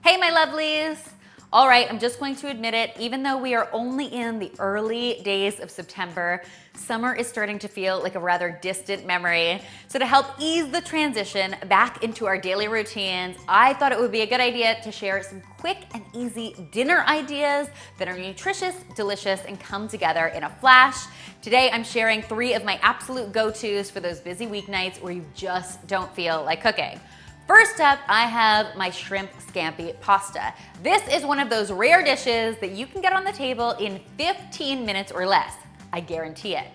Hey, my lovelies. All right, I'm just going to admit it, even though we are only in the early days of September, summer is starting to feel like a rather distant memory. So to help ease the transition back into our daily routines, I thought it would be a good idea to share some quick and easy dinner ideas that are nutritious, delicious, and come together in a flash. Today, I'm sharing 3 of my absolute go-tos for those busy weeknights where you just don't feel like cooking. First up, I have my shrimp scampi pasta. This is one of those rare dishes that you can get on the table in 15 minutes or less. I guarantee it.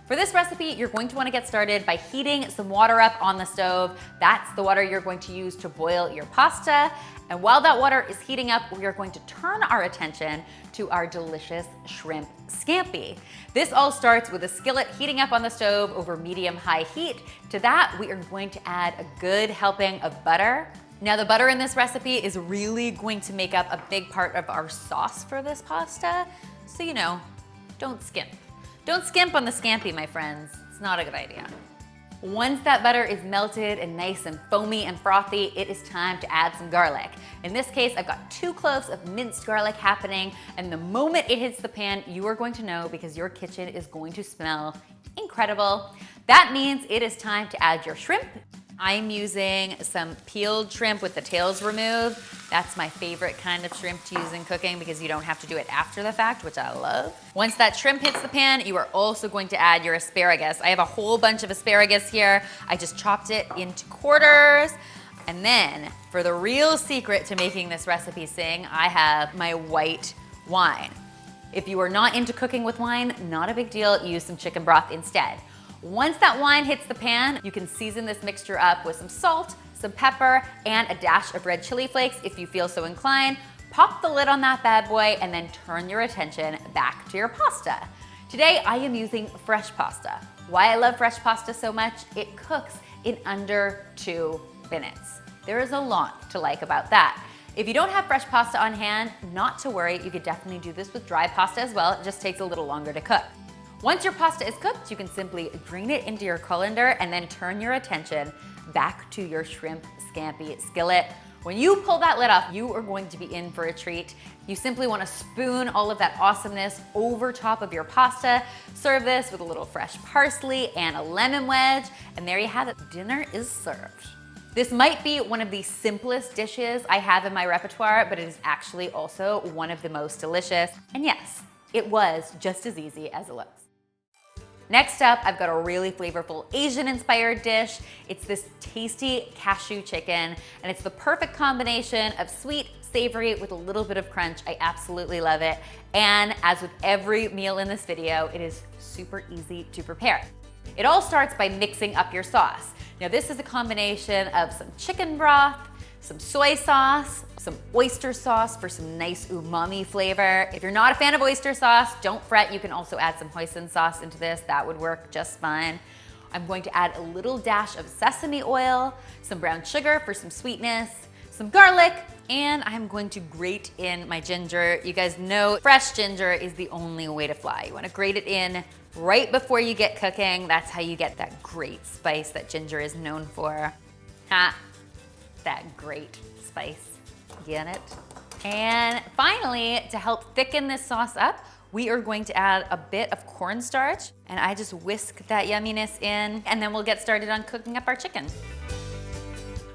For this recipe, you're going to want to get started by heating some water up on the stove. That's the water you're going to use to boil your pasta. And while that water is heating up, we are going to turn our attention to our delicious shrimp scampi. This all starts with a skillet heating up on the stove over medium-high heat. To that, we are going to add a good helping of butter. Now, the butter in this recipe is really going to make up a big part of our sauce for this pasta. So, don't skimp. Don't skimp on the scampi, my friends. It's not a good idea. Once that butter is melted and nice and foamy and frothy, it is time to add some garlic. In this case, I've got 2 cloves of minced garlic happening, and the moment it hits the pan, you are going to know because your kitchen is going to smell incredible. That means it is time to add your shrimp. I'm using some peeled shrimp with the tails removed. That's my favorite kind of shrimp to use in cooking because you don't have to do it after the fact, which I love. Once that shrimp hits the pan, you are also going to add your asparagus. I have a whole bunch of asparagus here. I just chopped it into quarters. And then, for the real secret to making this recipe sing, I have my white wine. If you are not into cooking with wine, not a big deal, use some chicken broth instead. Once that wine hits the pan, you can season this mixture up with some salt, some pepper, and a dash of red chili flakes if you feel so inclined. Pop the lid on that bad boy and then turn your attention back to your pasta. Today, I am using fresh pasta. Why I love fresh pasta so much? It cooks in under 2 minutes. There is a lot to like about that. If you don't have fresh pasta on hand, not to worry, you could definitely do this with dry pasta as well. It just takes a little longer to cook. Once your pasta is cooked, you can simply drain it into your colander and then turn your attention back to your shrimp scampi skillet. When you pull that lid off, you are going to be in for a treat. You simply want to spoon all of that awesomeness over top of your pasta. Serve this with a little fresh parsley and a lemon wedge, and there you have it. Dinner is served. This might be one of the simplest dishes I have in my repertoire, but it is actually also one of the most delicious. And yes, it was just as easy as it looks. Next up, I've got a really flavorful Asian-inspired dish. It's this tasty cashew chicken, and it's the perfect combination of sweet, savory, with a little bit of crunch. I absolutely love it. And as with every meal in this video, it is super easy to prepare. It all starts by mixing up your sauce. Now, this is a combination of some chicken broth, some soy sauce, some oyster sauce for some nice umami flavor. If you're not a fan of oyster sauce, don't fret. You can also add some hoisin sauce into this. That would work just fine. I'm going to add a little dash of sesame oil, some brown sugar for some sweetness, some garlic, and I'm going to grate in my ginger. You guys know fresh ginger is the only way to fly. You want to grate it in right before you get cooking. That's how you get that great spice that ginger is known for. That great spice. Get it? And finally, to help thicken this sauce up, we are going to add a bit of cornstarch, and I just whisk that yumminess in, and then we'll get started on cooking up our chicken.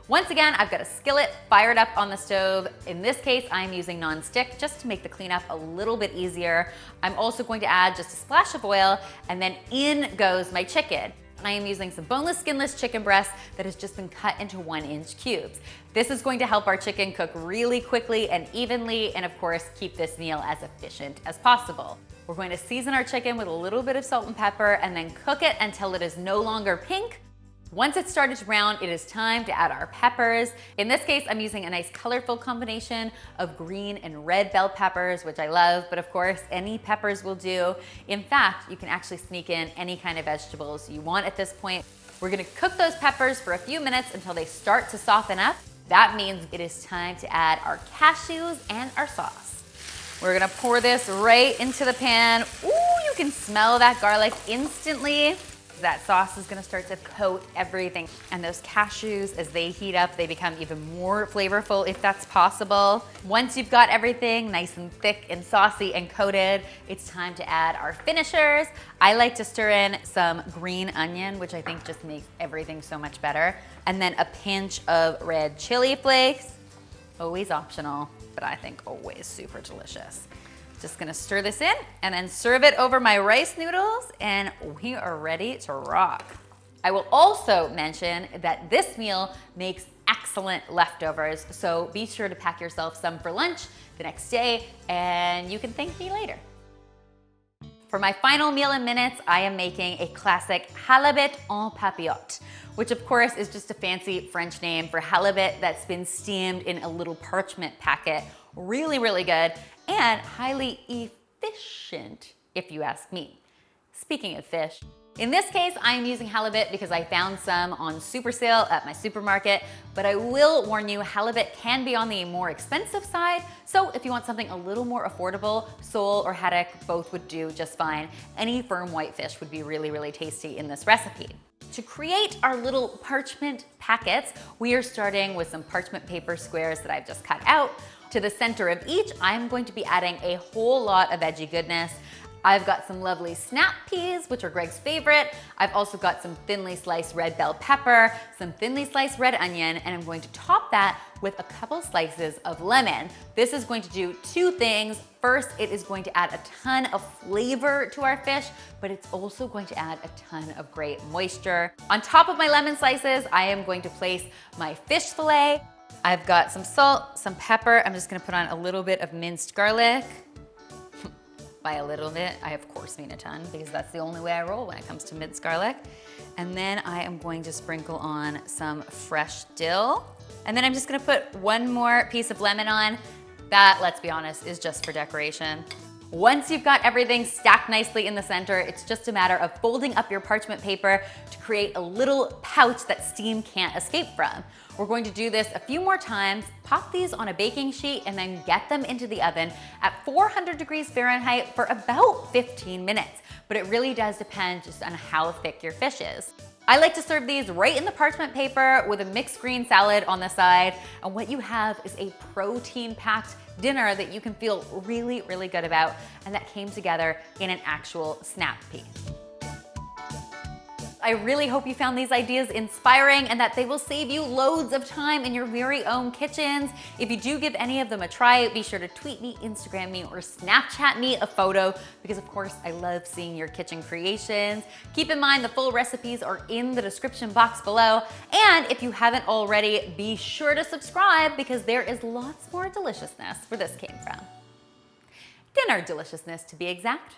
Once again, I've got a skillet fired up on the stove. In this case, I'm using non-stick just to make the cleanup a little bit easier. I'm also going to add just a splash of oil, and then in goes my chicken. I am using some boneless, skinless chicken breast that has just been cut into 1-inch cubes. This is going to help our chicken cook really quickly and evenly, and of course, keep this meal as efficient as possible. We're going to season our chicken with a little bit of salt and pepper and then cook it until it is no longer pink. Once it's started to brown, it is time to add our peppers. In this case, I'm using a nice colorful combination of green and red bell peppers, which I love, but of course, any peppers will do. In fact, you can actually sneak in any kind of vegetables you want at this point. We're gonna cook those peppers for a few minutes until they start to soften up. That means it is time to add our cashews and our sauce. We're gonna pour this right into the pan. Ooh, you can smell that garlic instantly. That sauce is gonna start to coat everything. And those cashews, as they heat up, they become even more flavorful if that's possible. Once you've got everything nice and thick and saucy and coated, it's time to add our finishers. I like to stir in some green onion, which I think just makes everything so much better. And then a pinch of red chili flakes. Always optional, but I think always super delicious. Just gonna stir this in and then serve it over my rice noodles, and we are ready to rock. I will also mention that this meal makes excellent leftovers, so be sure to pack yourself some for lunch the next day, and you can thank me later. For my final meal in minutes, I am making a classic halibut en papillote, which of course is just a fancy French name for halibut that's been steamed in a little parchment packet. Really, really good and highly efficient, if you ask me. Speaking of fish, in this case, I'm using halibut because I found some on super sale at my supermarket, but I will warn you, halibut can be on the more expensive side, so if you want something a little more affordable, sole or haddock both would do just fine. Any firm white fish would be really, really tasty in this recipe. To create our little parchment packets, we are starting with some parchment paper squares that I've just cut out. To the center of each, I'm going to be adding a whole lot of veggie goodness. I've got some lovely snap peas, which are Greg's favorite. I've also got some thinly sliced red bell pepper, some thinly sliced red onion, and I'm going to top that with a couple slices of lemon. This is going to do two things. First, it is going to add a ton of flavor to our fish, but it's also going to add a ton of great moisture. On top of my lemon slices, I am going to place my fish fillet. I've got some salt, some pepper. I'm just gonna put on a little bit of minced garlic. By a little bit, I of course mean a ton, because that's the only way I roll when it comes to minced garlic. And then I am going to sprinkle on some fresh dill. And then I'm just gonna put one more piece of lemon on. That, let's be honest, is just for decoration. Once you've got everything stacked nicely in the center, it's just a matter of folding up your parchment paper to create a little pouch that steam can't escape from. We're going to do this a few more times, pop these on a baking sheet, and then get them into the oven at 400 degrees Fahrenheit for about 15 minutes. But it really does depend just on how thick your fish is. I like to serve these right in the parchment paper with a mixed green salad on the side. And what you have is a protein-packed dinner that you can feel really, really good about, and that came together in an actual snap pea. I really hope you found these ideas inspiring and that they will save you loads of time in your very own kitchens. If you do give any of them a try, be sure to tweet me, Instagram me, or Snapchat me a photo, because of course I love seeing your kitchen creations. Keep in mind the full recipes are in the description box below. And if you haven't already, be sure to subscribe, because there is lots more deliciousness where this came from. Dinner deliciousness, to be exact.